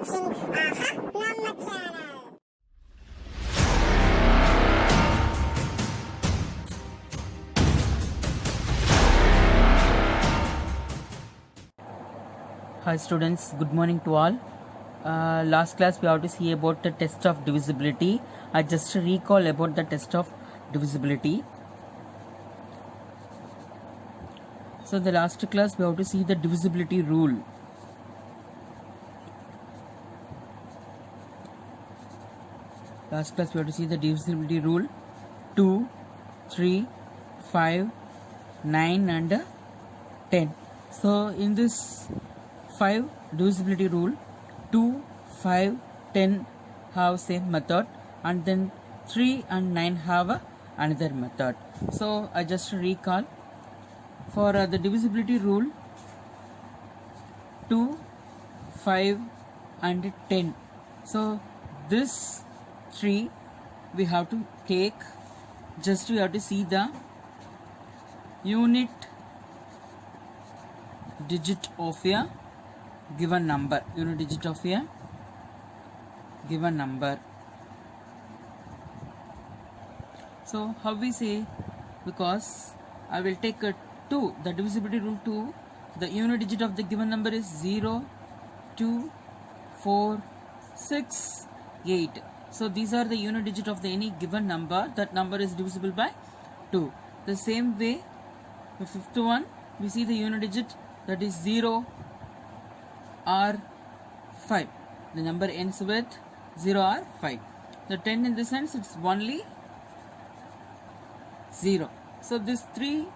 watching Aha Namma channel. Hi students, good morning to all. Last class we have to see about the test of divisibility. I just recall about the test of divisibility. So the last class we have to see the divisibility rule. Last class we have to see the divisibility rule 2, 3, 5, 9 and 10. So in this 5 divisibility rule, 2, 5, 10 have same method, and then 3 and 9 have another method. So I just recall for the divisibility rule 2, 5 and 10. So this 3 we have to take, just we have to see the unit digit of a given number, unit digit of a given number. So how we say, because I will take a 2, the divisibility rule 2, the unit digit of the given number is 0, 2, 4, 6, 8. So these are the unit digit of the any given number. That number is divisible by 2. The same way, the fifth one, we see the unit digit, that is 0 or 5. The number ends with 0 or 5. The 10 in this sense, it's only 0. So this 3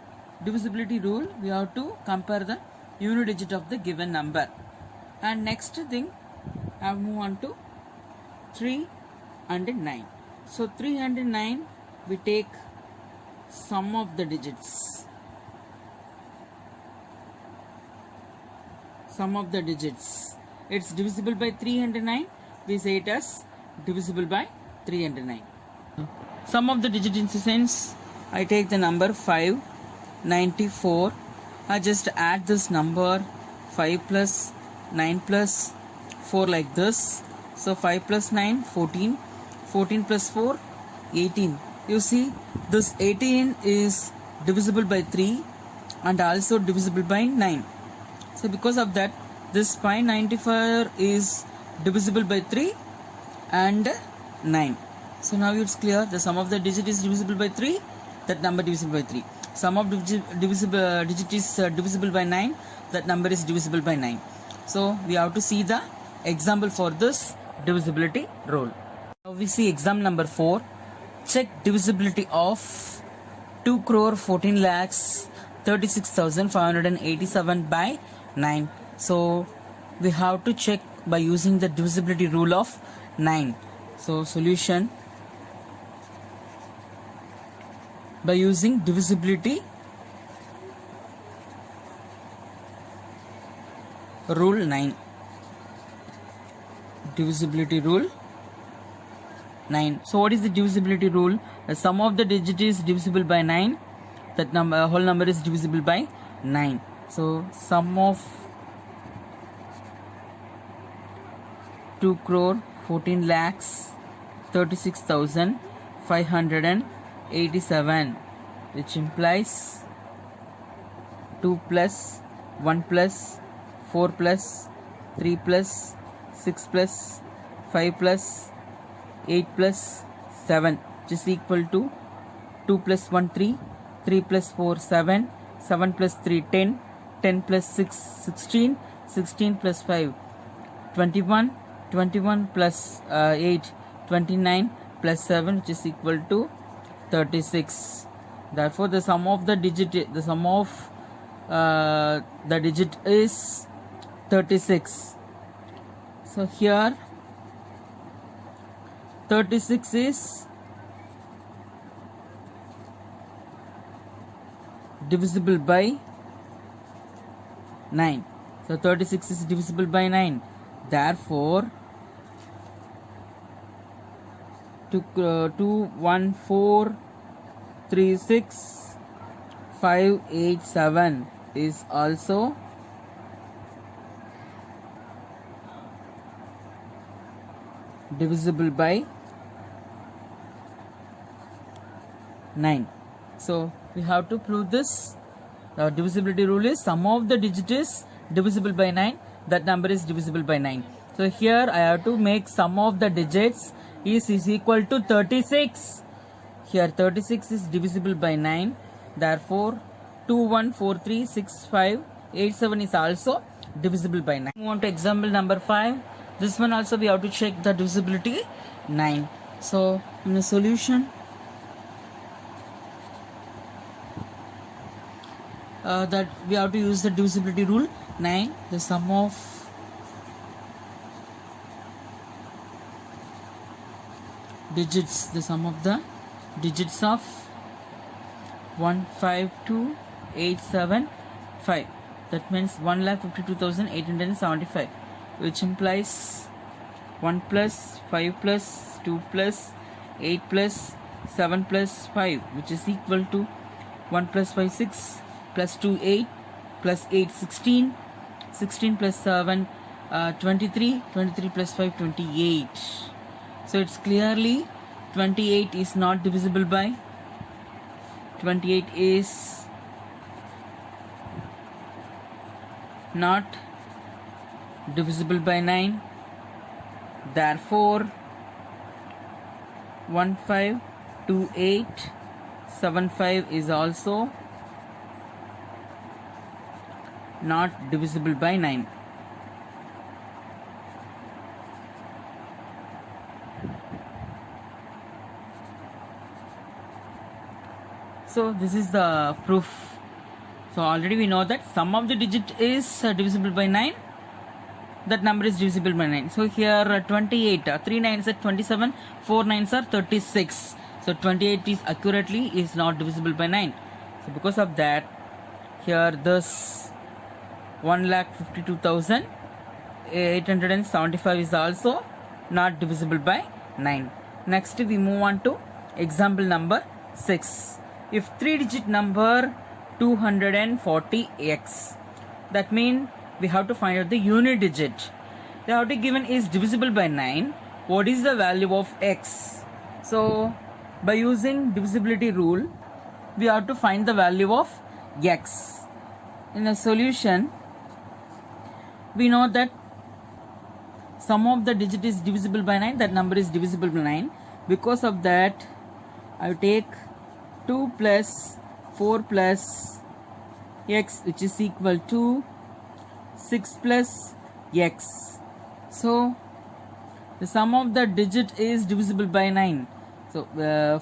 divisibility rule, we have to compare the unit digit of the given number. And next thing, I move on to 3 and 9. So 3 and 9, we take sum of the digits. Sum of the digits. It's divisible by 3 and 9. We say it as divisible by 3 and 9. Sum of the digit in the sense, I take the number 5, 94. I just add this number 5 plus 9 plus 4 like this. So 5 plus 9, 14. 14 plus 4, 18. You see, this 18 is divisible by 3 and also divisible by 9. So because of that, this 594 is divisible by 3 and 9. So now it's clear, the sum of the digit is divisible by 3, that number divisible by 3. Sum of digit is divisible by 9, that number is divisible by 9. So we have to see the example for this divisibility rule. Now we see exam number 4. Check divisibility of 2 crore 14 lakhs 36,587 by 9. So we have to check by using the divisibility rule of 9. So solution, by using divisibility rule 9. Divisibility rule 9. So what is the divisibility rule? The sum of the digit is divisible by 9. That number, whole number is divisible by 9. So sum of 2 crore 14 lakhs 36,587, which implies 2 plus 1 plus 4 plus 3 plus 6 plus 5 plus 8 plus 7, which is equal to 2 plus 1 3, 3 plus 4 7, 7 plus 3 10, 10 plus 6 16, 16 plus 5 21, 21 plus 8 29 plus 7, which is equal to 36. Therefore the sum of the digit, the digit is 36. So here 36 is divisible by 9. So 36 is divisible by 9. Therefore 21436,587 is also divisible by 9. So we have to prove this. The divisibility rule is sum of the digit is divisible by 9. That number is divisible by 9. So here I have to make sum of the digits is equal to 36. Here 36 is divisible by 9. Therefore 2, 1, 4, 3, 6, 5, 8, 7 is also divisible by 9. Move on to example number 5. This one also we have to check the divisibility 9. So in the solution, that we have to use the divisibility rule 9. The sum of digits, the sum of the digits of 1, 5, 2, 8, 7, 5. That means 1,52,875, which implies 1 plus 5 plus 2 plus 8 plus 7 plus 5, which is equal to 1 plus 5 6 plus 2 8 plus 8 16, 16 plus 7 23, 23 plus 5 28. So it's clearly 28 is not divisible by 28 is not divisible by 9. Therefore 152875 is also not divisible by 9. So this is the proof. So already we know that sum of the digit is divisible by 9. That number is divisible by 9. So here 28, 3 9s are 27, 4 9s are 36. So 28 is accurately is not divisible by 9. So because of that, here this 1,52,875 is also not divisible by 9. Next we move on to example number 6. If 3-digit number 240x, that means we have to find out the unit digit. The outer given is divisible by 9. What is the value of x? So by using divisibility rule, we have to find the value of x. In a solution, we know that sum of the digit is divisible by 9. That number is divisible by 9. Because of that, I take 2 plus 4 plus x, which is equal to 6 plus x. So the sum of the digit is divisible by 9. So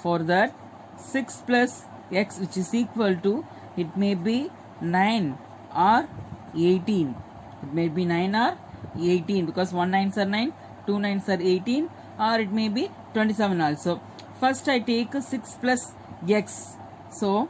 for that, 6 plus x, which is equal to, it may be 9 or 18. It may be 9 or 18 because 1 9s are 9, 2 9s are 18, or it may be 27 also. First I take 6 plus x. So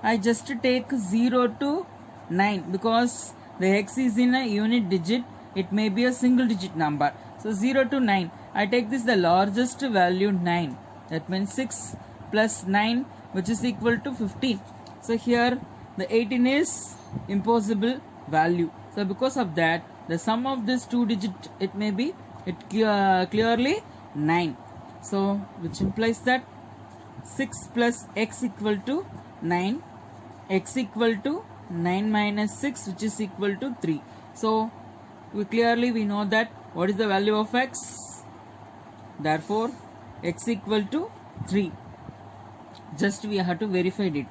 I just take 0 to 9 because the x is in a unit digit. It may be a single digit number. So 0 to 9. I take this the largest value 9. That means 6 plus 9, which is equal to 15. So here the 18 is impossible value. So because of that, the sum of this 2 digit, it may be clearly 9. So which implies that 6 plus x equal to 9, x equal to 9 minus 6, which is equal to 3. So we know that what is the value of x. Therefore x equal to 3. Just we have to verify it.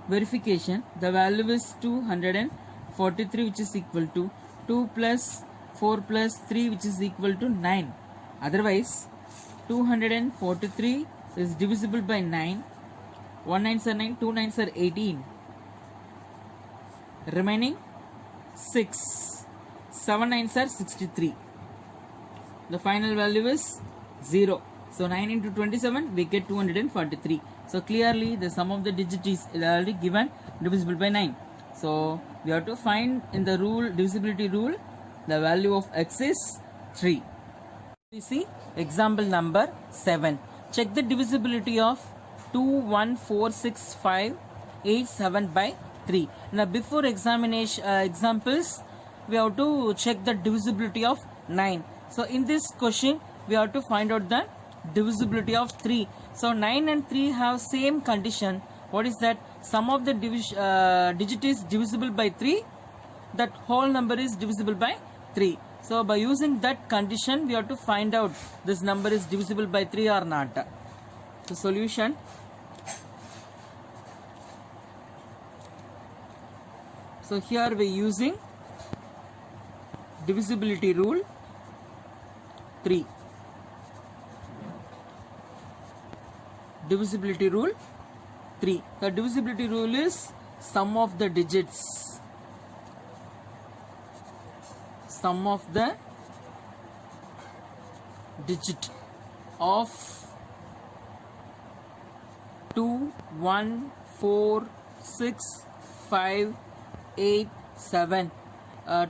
Verification, the value is 243, which is equal to 2 plus 4 plus 3, which is equal to 9. Otherwise 243 is divisible by 9. 1 9s are 9, 2 9s are 18. Remaining 6. 7 9s are 63. The final value is 0. So 9 into 27, we get 243. So clearly the sum of the digit is already given divisible by 9. So we have to find in the rule, divisibility rule, the value of x is 3. We see example number 7. Check the divisibility of 2, 1, 4, 6, 5, 8, 7 by 3. Now before examination examples, we have to check the divisibility of 9. So in this question, we have to find out the divisibility of 3. So 9 and 3 have same condition. What is that? Sum of the digit is divisible by 3. That whole number is divisible by 3. So by using that condition, we have to find out this number is divisible by 3 or not. The solution. So here we are using divisibility rule 3. Divisibility rule 3. The divisibility rule is sum of the digits. Sum of the digit of 2, 1, 4, 6, 5, 8, 7.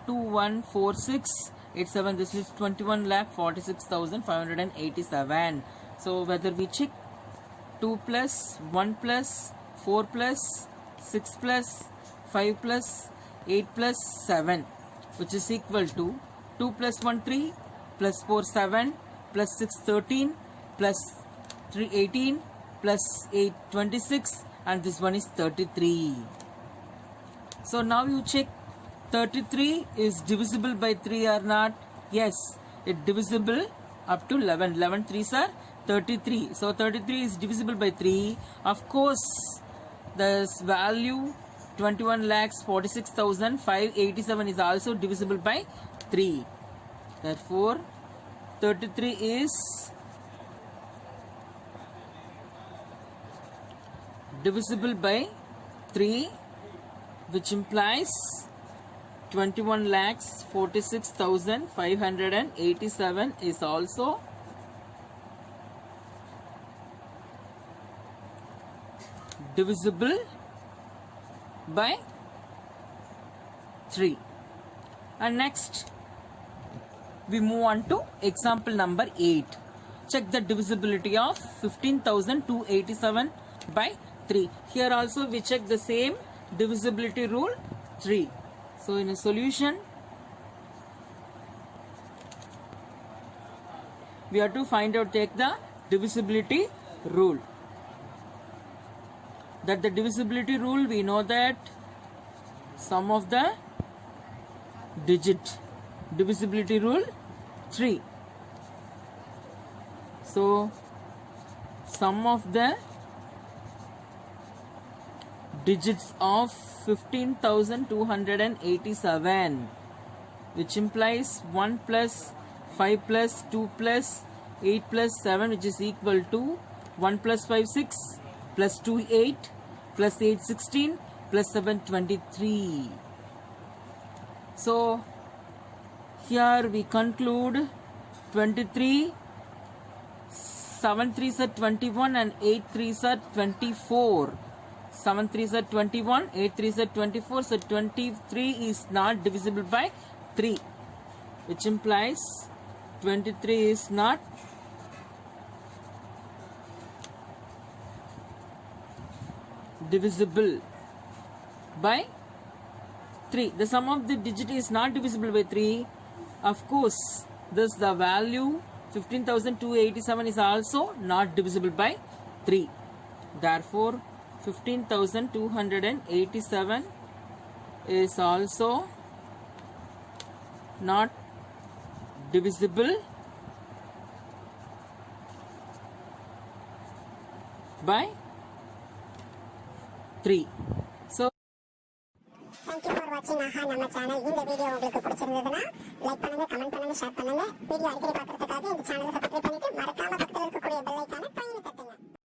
2, 1, 4, 6, 8, 7. This is 21,46,587. So whether we check 2 plus, 1 plus, 4 plus, 6 plus, 5 plus, 8 plus 7, which is equal to 2 plus 1 3 plus 4 7 plus 6 13 plus 3 18 plus 8 26, and this one is 33. So now you check 33 is divisible by 3 or not. Yes, it divisible up to 11. 11 3s are 33. So 33 is divisible by 3. Of course, this value 21,46,587 is also divisible by 3. Therefore, 33 is divisible by 3, which implies 21,46,587 is also divisible by 3. And next we move on to example number 8. Check the divisibility of 15,287 by 3. Here also we check the same divisibility rule 3. So in a solution, we have to find out, take the divisibility rule. That the divisibility rule, we know that sum of the digit, divisibility rule 3. So sum of the digits of 15,287, which implies 1 plus 5 plus 2 plus 8 plus 7, which is equal to 1 plus 5 6 plus 2 8 plus 8 16 plus 7 23. So here we conclude 23, 7 3s are 21 and 8 3s are 24. 7 3s are 21, 8 3s are 24. So 23 is not divisible by 3, which implies 23 is not divisible by 3. The sum of the digit is not divisible by 3. Of course, thus the value 15,287 is also not divisible by 3. Therefore, 15,287 is also not divisible by 3. So Thank you for watching AHA நம்ம channel. இந்த video உங்களுக்கு பிடிச்சிருந்ததுன்னா like பண்ணுங்க, comment பண்ணுங்க, share பண்ணுங்க. Video அடிக்கடி பார்க்கறதுக்காக இந்த சேனலை சப்ஸ்கிரைப் பண்ணிட்டு மறக்காம பக்கத்துல இருக்கக்கூடிய பெல் ஐகானை